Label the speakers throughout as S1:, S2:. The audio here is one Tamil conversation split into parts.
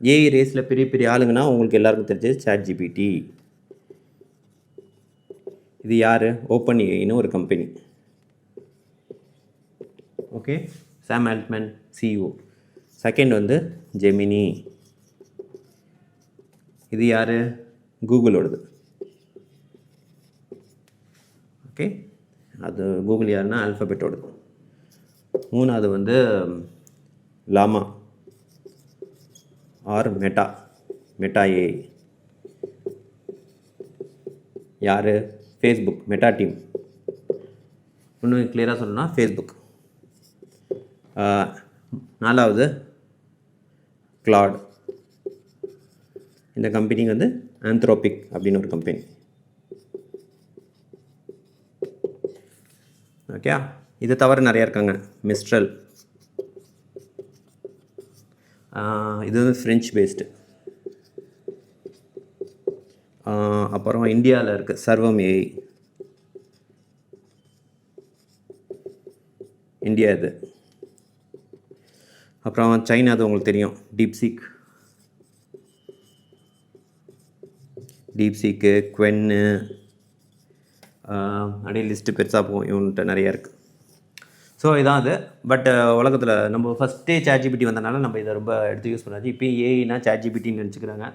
S1: ஏஐ ரேஸில் பெரிய பெரிய ஆளுங்கன்னா உங்களுக்கு எல்லாருக்கும் தெரிஞ்சது ChatGPT. இது யார்? ஓப்பன் ஏஐன்னு ஒரு கம்பெனி. ஓகே, சாம் ஆல்ட்மேன் சிஇஓ. செகண்ட் வந்து ஜெமினி. இது யார்? கூகுளோடது. ஓகே, அது கூகுள் யாருன்னா ஆல்ஃபபெட்டோடது. மூணாவது வந்து லாமா ஆர் மெட்டா ஏஐ. யார்? Facebook meta team. இன்னும் கிளியராக சொல்லணும்னா ஃபேஸ்புக். நாலாவது கிளாட். இந்த கம்பெனிக்கு வந்து ஆந்த்ரோபிக் அப்படின்னு ஒரு கம்பெனி. ஓகே, இது தவிர நிறையா இருக்காங்க. மிஸ்ட்ரல், இது வந்து ஃப்ரெஞ்ச் பேஸ்டு. அப்புறம் இந்தியாவில் இருக்குது சர்வம் ஏஐ, இந்தியா இது. அப்புறம் சைனா, அது உங்களுக்கு தெரியும், டீப்சீக்கு, குவென்னு, அப்படியே லிஸ்ட்டு பெருசாக போகும். இவன்கிட்ட நிறையா இருக்குது. ஸோ இதான் அது. பட் உலகத்தில் நம்ம ஃபஸ்ட்டே ChatGPT வந்தனால நம்ம இதை ரொம்ப எடுத்து யூஸ் பண்ணாச்சு. இப்போ ஏஐனா ChatGPTன்னு நினச்சிக்கிறாங்க.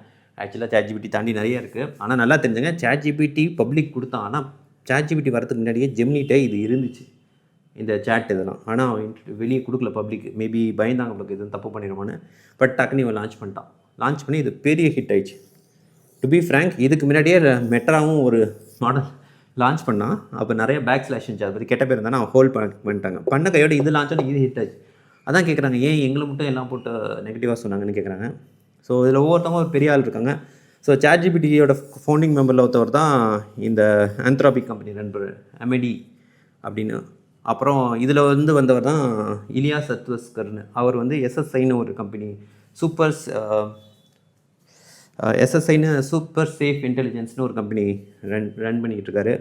S1: ஆக்சுவலாக ChatGPT தாண்டி நிறையா இருக்குது. ஆனால் நல்லா தெரிஞ்சுங்க, ChatGPT பப்ளிக் கொடுத்தான். ஆனால் ChatGPT வரதுக்கு முன்னாடியே ஜெமினிட்டே இது இருந்துச்சு, இந்த சேட் இதெல்லாம். ஆனால் அவன் வெளியே கொடுக்கல பப்ளிக். மேபி பயந்தாங்க நம்மளுக்கு எதுவும் தப்பு பண்ணிடுவான்னு. பட் டக்குனு இவன் லான்ச் பண்ணிட்டான். லான்ச் பண்ணி இது பெரிய ஹிட் ஆயிடுச்சு. டு பி ஃப்ரேங்க், இதுக்கு முன்னாடியே மெட்ராவும் ஒரு மாடல் லான்ச் பண்ணால் அப்போ நிறைய பேக் ஸ்லாஷ் இருந்துச்சு. அதை பற்றி கெட்ட பேர் இருந்தால் நான் ஹோல்ட் பண்ணிட்டாங்க. பண்ண கையோட இது லான்ச் பண்ணி இது ஹிட் ஆச்சு. அதான் கேட்குறாங்க, ஏன் எங்களை மட்டும் எல்லாம் போட்டு நெகட்டிவாக சொன்னாங்கன்னு கேட்குறாங்க. ஸோ இதில் ஒவ்வொருத்தவங்க ஒரு பெரிய ஆள் இருக்காங்க. ஸோ ChatGPTயோட ஃபவுண்டிங் மெம்பரில் ஒருத்தவர் தான் இந்த ஆந்த்ரோபிக் கம்பெனி நண்பர் அமெடி அப்படின்னு. அப்புறம் இதில் வந்து வந்தவர் தான் இலியா சத்வஸ்கர்னு. அவர் வந்து எஸ்எஸ்ஐன்னு ஒரு கம்பெனி, எஸ்எஸ்ஐன்னு சூப்பர் சேஃப் இன்டெலிஜென்ஸ்னு ஒரு கம்பெனி ரன் பண்ணிக்கிட்டு இருக்காரு.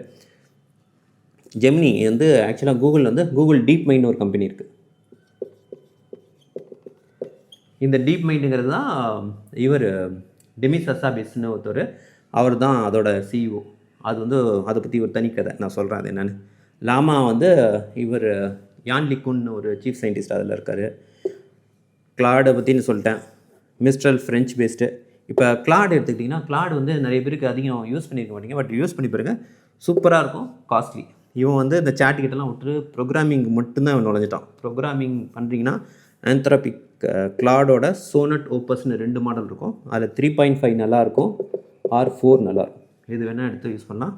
S1: ஜெமினி வந்து ஆக்சுவலாக கூகுள் வந்து கூகுள் டீப் மைண்ட் ஒரு கம்பெனி இருக்குது. இந்த டீப் மைண்டுங்கிறது தான் இவர் டெமிஸ் ஹசாபிஸ்னு ஒருத்தர், அவர் தான் அதோட சிஇஓ. அது வந்து அதை பற்றி ஒரு தனி கதை நான் சொல்கிறேன் அது என்னென்னு. லாமா வந்து இவர் யான் லிக்குன்னு ஒரு சீஃப் சயின்டிஸ்ட் அதில் இருக்கார். கிளாடை பற்றின்னு சொல்லிட்டேன். மிஸ்ட்ரல் ஃப்ரெஞ்ச் பேஸ்டு. இப்போ கிளாட் எடுத்துக்கிட்டிங்கன்னா, கிளாட் வந்து நிறைய பேருக்கு அதிகம் யூஸ் பண்ணியிருக்க மாட்டீங்க. பட் யூஸ் பண்ணி பாருங்க, சூப்பராக இருக்கும், காஸ்ட்லி. இவன் வந்து இந்த சேட் கிட்டலாம் விட்டு ப்ரோக்ராமிங் மட்டும்தான் இவன் நுழைஞ்சிட்டான். ப்ரோக்ராமிங் பண்ணுறீங்கன்னா ஆந்த்ரோபிக் கிளாடோட சோனட் ஓப்பஸ்னு 2 மாடல் இருக்கும். அதில் 3.5 நல்லாயிருக்கும், R4 நல்லாயிருக்கும். இது வேணால் எடுத்து யூஸ் பண்ணால்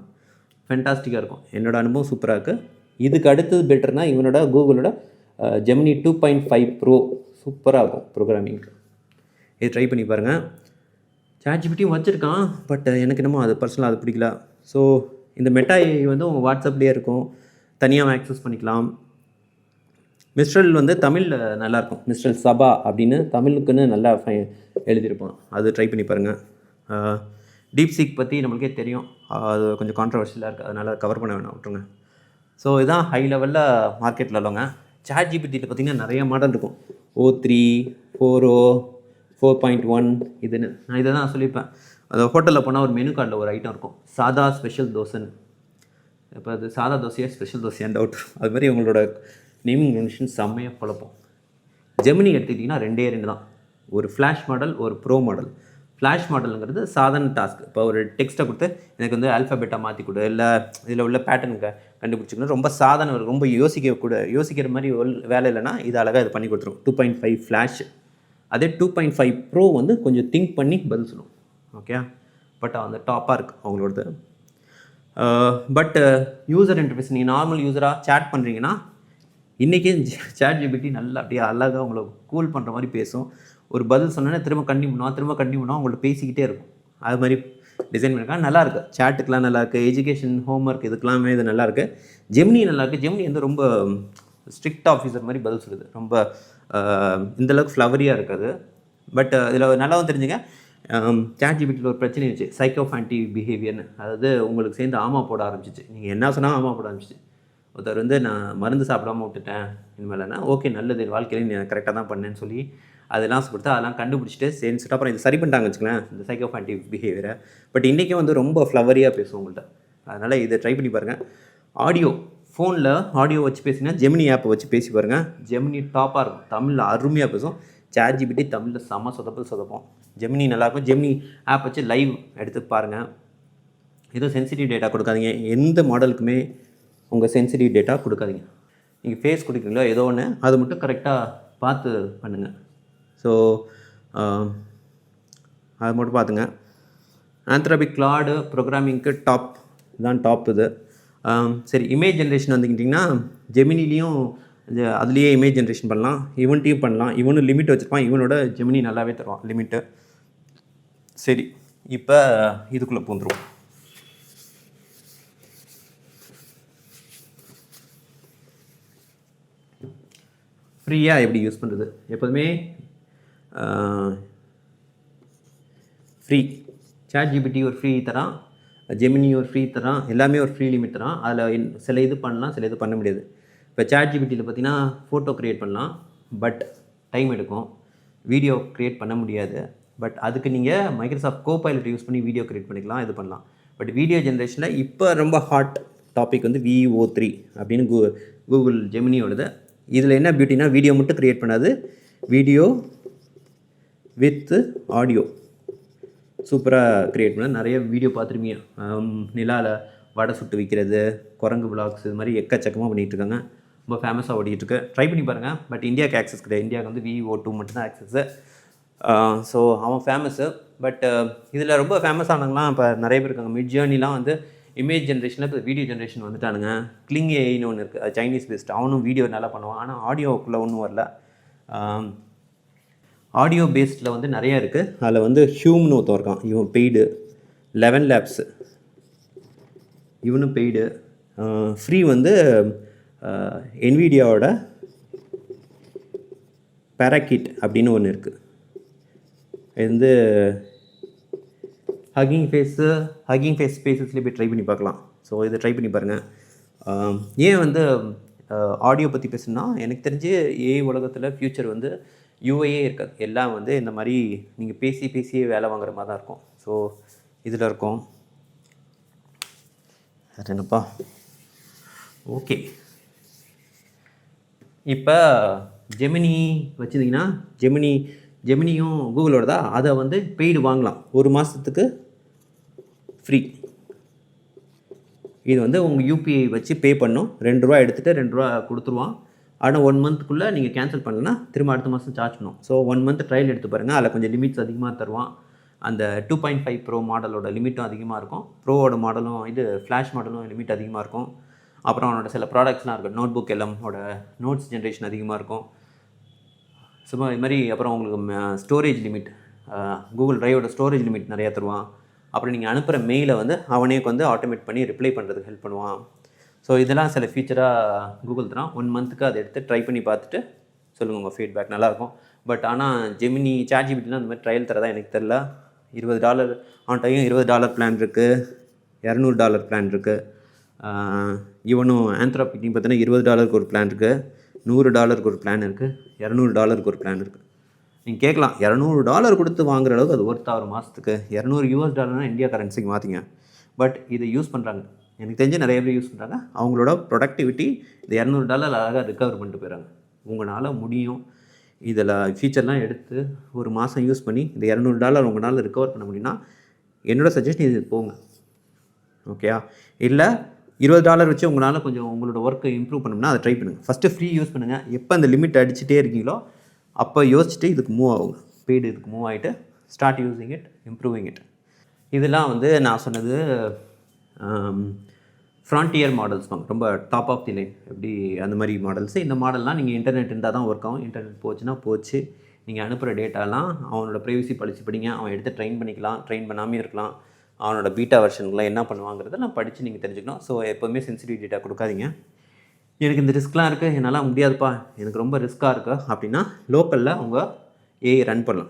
S1: ஃபென்டாஸ்டிக்காக இருக்கும். என்னோடய அனுபவம் சூப்பராக இருக்குது. இதுக்கு அடுத்தது பெட்டர்னால் இவனோட கூகுளோட ஜெமினி 2.5 ப்ரோ சூப்பராக இருக்கும் ப்ரோக்ராமிங்க்கு. இது ட்ரை பண்ணி பாருங்கள். ChatGPT வச்சுருக்கான், பட் எனக்கு என்னமோ அது பர்சனலாக அது பிடிக்கல. ஸோ இந்த மெட்டா ஏஐ வந்து உங்கள் வாட்ஸ்அப்லேயே இருக்கும், தனியாக ஆக்சஸ் பண்ணிக்கலாம். மிஸ்ட்ரல் வந்து தமிழில் நல்லாயிருக்கும். மிஸ்ட்ரல் சபா அப்படின்னு தமிழுக்குன்னு நல்லா எழுதியிருப்போம். அது ட்ரை பண்ணி பாருங்கள். டீப்சீக் பற்றி நம்மளுக்கே தெரியும், அது கொஞ்சம் கான்ட்ரவர்ஷியலாக இருக்குது, அதனால் கவர் பண்ண வேணாம், விட்டுருங்க. ஸோ இதுதான் ஹை லெவலில் மார்க்கெட்டில் உள்ளவங்க. ChatGPTயில் பார்த்திங்கன்னா நிறைய மாடல் இருக்கும். O3, 4o, 4.1 இதுன்னு. நான் இதை தான் சொல்லியிருப்பேன். அது ஹோட்டலில் போனால் ஒரு மெனு கார்டில் ஒரு ஐட்டம் இருக்கும், சாதா ஸ்பெஷல் தோசைன்னு. இப்போ அது சாதா தோசையாக ஸ்பெஷல் தோசையான்னு டவுட். அது மாதிரி உங்களோட நேமிங் கன்வென்ஷன் செம்மையாக குழப்பம். ஜெமினி எடுத்துக்கிட்டிங்கன்னா 2 தான், ஒரு ஃப்ளாஷ் மாடல், ஒரு ப்ரோ மாடல். ஃப்ளாஷ் மாடலுங்கிறது சாதாரண டாஸ்க். இப்போ ஒரு டெக்ஸ்ட்டை கொடுத்து எனக்கு வந்து ஆல்ஃபபெட்டாக மாற்றி கொடு, இல்லை இதில் உள்ள பேட்டர்ன் கண்டுபிடிச்சிக்கணும், ரொம்ப சாதாரண, ரொம்ப யோசிக்கிற மாதிரி வேலை இல்லைனா இது அழகாக இது பண்ணி கொடுத்துரும். 2.5 ஃப்ளாஷ். அதே 2.5 ப்ரோ வந்து கொஞ்சம் திங்க் பண்ணி பதில் சொல்லும். ஓகே, பட் அந்த டாப்பாக இருக்குது அவங்களோடது. பட் யூசர் இன்டர்ஃபேஸ், நீங்கள் நார்மல் யூஸராக சேட் பண்ணுறீங்கன்னா இன்றைக்கி ChatGPT நல்லா அப்படியே அழகாக உங்களை கூல் பண்ணுற மாதிரி பேசும். ஒரு பதில் சொன்னோன்னே திரும்ப கண்டினியூ பண்ணுவோம், உங்கள்ட்ட பேசிக்கிட்டே இருக்கும். அது மாதிரி டிசைன் பண்ணியிருக்காங்க, நல்லாயிருக்கு. சேட்டுக்கெலாம் நல்லாயிருக்கு, எஜுகேஷன் ஹோம்ஒர்க் இதுக்கெல்லாமே இது நல்லாயிருக்கு. ஜெமினி நல்லாயிருக்கு. ஜெமினி வந்து ரொம்ப ஸ்ட்ரிக்ட் ஆஃபீஸர் மாதிரி பதில் சொல்லுது, ரொம்ப இந்தளவுக்கு ஃப்ளவரியாக இருக்காது. பட் இதில் நல்லாவும் தெரிஞ்சுங்க, ChatGPTயில் ஒரு பிரச்சனை இருந்துச்சு, சைக்கோஃபான்டி பிஹேவியர்னு. அதாவது உங்களுக்கு சேர்ந்து ஆமா போட ஆரம்பிச்சிச்சு. நீங்கள் என்ன சொன்னால் ஆமா போட ஆரம்பிச்சிச்சு. ஒருத்தர் வந்து நான் மருந்து சாப்பிடாமல் விட்டுட்டேன், இனிமேல்னா ஓகே நல்லது, வாழ்க்கையில் நீ கரெக்டாக தான் பண்ணேன்னு சொல்லி அதெல்லாம் கொடுத்து அதெல்லாம் கண்டுபிடிச்சிட்டு சரி சொல்லிட்டு அப்புறம் இது சரி பண்ணிட்டாங்க வச்சுக்கலாம் இந்த சைக்கோஃபான்டிவ் பிஹேவியரை. பட் இன்றைக்கும் வந்து ரொம்ப ஃப்ளவரியாக பேசும் உங்கள்கிட்ட. அதனால் இதை ட்ரை பண்ணி பாருங்கள். ஆடியோ ஃபோனில் ஆடியோ வச்சு பேசினா ஜெமினி ஆப்பை வச்சு பேசி பாருங்கள். ஜெமினி டாப்பாக இருக்கும், தமிழில் அருமையாக பேசும். ChatGPT தமிழில் செம்ம சொதப்போம். ஜெமினி நல்லாயிருக்கும். ஜெமினி ஆப் வச்சு லைவ் எடுத்து பாருங்கள். எதுவும் சென்சிட்டிவ் டேட்டா கொடுக்காதீங்க. எந்த மாடலுக்குமே உங்கள் சென்சிட்டிவ் டேட்டா கொடுக்காதீங்க. நீங்கள் ஃபேஸ் கொடுக்குறீங்களோ ஏதோ ஒன்று அது மட்டும் கரெக்டாக பார்த்து பண்ணுங்கள். ஸோ அது மட்டும் பார்த்துங்க. ஆந்த்ரோபிக் கிளாடு ப்ரோக்ராமிங்க்கு டாப் இதுதான் டாப் இது. சரி, இமேஜ் ஜென்ரேஷன் வந்துக்கிட்டிங்கன்னா ஜெமினிலையும் அதுலேயே இமேஜ் ஜென்ரேஷன் பண்ணலாம், இவன்ட்டையும் பண்ணலாம். இவனும் லிமிட் வச்சுருப்பான், இவனோட ஜெமினி நல்லாவே தருவான் லிமிட்டு. சரி, இப்போ இதுக்குள்ளே பூந்துருவோம். ஃப்ரீயாக எப்படி யூஸ் பண்ணுறது? எப்போதுமே ஃப்ரீ. ChatGPT ஒரு ஃப்ரீ தரான், ஜெமினி ஒரு ஃப்ரீ தரான், எல்லாமே ஒரு ஃப்ரீ லிமிட் தரான். அதில் சில இது பண்ணலாம், சில இது பண்ண முடியாது. இப்போ ChatGPTயில் பார்த்தீங்கன்னா ஃபோட்டோ க்ரியேட் பண்ணலாம், பட் டைம் எடுக்கும். வீடியோ க்ரியேட் பண்ண முடியாது, பட் அதுக்கு நீங்கள் மைக்ரோசாஃப்ட் கோபைலட் யூஸ் பண்ணி வீடியோ க்ரியேட் பண்ணிக்கலாம், இது பண்ணலாம். பட் வீடியோ ஜென்ரேஷனில் இப்போ ரொம்ப ஹாட் டாபிக் வந்து VO3 அப்படின்னு கூகுள் ஜெமினியோடது. இதில் என்ன பியூட்டினா வீடியோ மட்டும் க்ரியேட் பண்ணாது, வீடியோ வித் ஆடியோ சூப்பராக க்ரியேட் பண்ண. நிறைய வீடியோ பார்த்துருப்பீங்க. நிலாவில் வடை சுட்டு விற்கிறது, குரங்கு விளாக்ஸ், இது மாதிரி எக்கச்சக்கமாக பண்ணிகிட்ருக்காங்க. ரொம்ப ஃபேமஸாக ஓடிட்டுருக்கு. ட்ரை பண்ணி பாருங்கள். பட் இந்தியாவுக்கு ஆக்சஸ் கிடையாது. இந்தியாவுக்கு வந்து VO2 மட்டும்தான் ஆக்சஸ்ஸு. ஸோ அவன் ஃபேமஸ்ஸு. பட் இதில் ரொம்ப ஃபேமஸ் ஆனவங்களாம் இப்போ நிறைய பேர் இருக்காங்க. மிட்ஜர்னிலாம் வந்து இமேஜ் ஜென்ரேஷனில் இப்போ வீடியோ ஜென்ரேஷன் வந்துட்டானுங்க. கிளிங் ஏஐன்னு ஒன்று இருக்குது, அது சைனீஸ் பேஸ்ட். அவனும் வீடியோ நல்லா பண்ணுவான், ஆனால் ஆடியோக்குள்ளே ஒன்றும் வரல. ஆடியோ பேஸ்டில் வந்து நிறையா இருக்குது. அதில் வந்து ஹியூம்னு ஒருத்தன் இருக்கான், இவன் பெய்டு. 11 லேப்ஸு இவனும் பெய்டு. ஃப்ரீ வந்து NVIDIAவோட பேராகிட் அப்படின்னு ஒன்று இருக்குது. இது வந்து ஹக்கிங் ஃபேஸ் ஸ்பேசஸ்லேயே போய் ட்ரை பண்ணி பார்க்கலாம். ஸோ இதை ட்ரை பண்ணி பாருங்கள். ஏன் வந்து ஆடியோ பற்றி பேசுனா, எனக்கு தெரிஞ்சு ஏஐ உலகத்தில் ஃப்யூச்சர் வந்து யூஐயே இருக்காது. எல்லாம் வந்து இந்த மாதிரி நீங்கள் பேசியே வேலை வாங்குற மாதிரி தான் இருக்கும். ஸோ இதில் இருக்கும். அது என்னப்பா, ஓகே. இப்போ ஜெமினி வச்சுருந்தீங்கன்னா ஜெமினியும் கூகுளோட தான். அதை வந்து பெய்டு வாங்கலாம், 1 மாதத்துக்கு ஃப்ரீ. இது வந்து உங்கள் UPI வச்சு பே பண்ணணும். $2 எடுத்துகிட்டு $2 கொடுத்துருவான். ஆனால் 1 மந்த்துக்குள்ளே நீங்கள் கேன்சல் பண்ணலன்னா திரும்ப அடுத்த மாதம் சார்ஜ் பண்ணும். ஸோ 1 மந்த் ட்ரையல் எடுத்து பாருங்கள். அதில் கொஞ்சம் லிமிட்ஸ் அதிகமாக தருவான். அந்த 2.5 ப்ரோ மாடலோட லிமிட்டும் அதிகமாக இருக்கும். ப்ரோவோட மாடலும் ஃப்ளாஷ் மாடலும் லிமிட் அதிகமாக இருக்கும். அப்புறம் அவனோட சில ப்ராடக்ட்ஸ்லாம் இருக்கும். நோட்புக் LMோட நோட்ஸ் ஜென்ரேஷன் அதிகமாக இருக்கும். சும்மா இது மாதிரி. அப்புறம் உங்களுக்கு ஸ்டோரேஜ் லிமிட், கூகுள் ட்ரைவோட ஸ்டோரேஜ் லிமிட் நிறையா தருவான். அப்புறம் நீங்கள் அனுப்புகிற மெயிலை வந்து அவனே வந்து ஆட்டோமேட் பண்ணி ரிப்ளை பண்ணுறதுக்கு ஹெல்ப் பண்ணுவான். ஸோ இதெல்லாம் சில ஃபீச்சராக கூகுள் தரான். 1 மந்த்துக்கு அதை எடுத்து ட்ரை பண்ணி பார்த்துட்டு சொல்லுங்கள் உங்கள் ஃபீட்பேக். நல்லாயிருக்கும். பட் ஆனால் ஜெமினி ChatGPTலாம் அந்த மாதிரி ட்ரையல் தரதா எனக்கு தெரில. $20 அவன்கிட்டையும் $20 பிளான் இருக்குது, $200 பிளான் இருக்குது. இவனும் ஆந்த்ரோபிக்னு பார்த்தீங்கன்னா $20 ஒரு பிளான் இருக்குது, $100 ஒரு பிளான் இருக்குது, $200 ஒரு பிளான் இருக்குது. நீங்கள் கேட்கலாம், $200 கொடுத்து வாங்குற அளவுக்கு அது ஒர்த்தா ஒரு மாதத்துக்கு? $200 இந்தியா கரன்சிக்கு மாற்றிங்க. பட் இதை யூஸ் பண்ணுறாங்க, எனக்கு தெரிஞ்சு நிறைய பேர் யூஸ் பண்ணுறாங்க. அவங்களோட ப்ரொடக்டிவிட்டி இந்த $200 அழகாக ரிகவர் பண்ணிட்டு போயிடறாங்க. உங்களால் முடியும். இதில் ஃபீச்சர்லாம் எடுத்து ஒரு மாதம் யூஸ் பண்ணி இந்த $200 உங்களால் ரிகவர் பண்ண முடியும்னா என்னோடய சஜஷன் இது போங்க. ஓகேயா? இல்லை $20 வச்சு உங்களால் கொஞ்சம் உங்களோட ஒர்க்கை இம்ப்ரூவ் பண்ணணும்னா அதை ட்ரை பண்ணுங்கள். ஃபஸ்ட்டு ஃப்ரீ யூஸ் பண்ணுங்கள். எப்போ அந்த லிமிட் அடிச்சுட்டே இருக்கீங்களோ அப்போ யோசிச்சுட்டு இதுக்கு மூவ் ஆகுங்க. பெய்டு இதுக்கு மூவ் ஆகிட்டு start using it, improving it. இதெல்லாம் வந்து நான் சொன்னது ஃப்ரான்டியர் மாடல்ஸ் தான், ரொம்ப டாப் ஆஃப் தி லைன். எப்படி அந்த மாதிரி மாடல்ஸு. இந்த மாடல்லாம் நீங்கள் இன்டர்நெட் இருந்தால் தான் ஒர்க் ஆகும். இன்டர்நெட் போச்சுன்னா போச்சு. நீங்கள் அனுப்புகிற டேட்டாலாம் அவனோட ப்ரைவசி பாலிசி படிங்க. அவன் எடுத்து ட்ரெயின் பண்ணிக்கலாம், ட்ரெயின் பண்ணாமே இருக்கலாம். அவனோட பீட்டா வெர்ஷனுக்குலாம் என்ன பண்ணுவாங்கிறத நான் படித்து நீங்கள் தெரிஞ்சுக்கணும். ஸோ எப்போவுமே சென்சிட்டிவ் டேட்டா கொடுக்காதீங்க. எனக்கு இந்த ரிஸ்க்லாம் இருக்குது, என்னால் முடியாதுப்பா, எனக்கு ரொம்ப ரிஸ்க்காக இருக்குது அப்படின்னா லோக்கலில் உங்கள் ஏஐ ரன் பண்ணலாம்.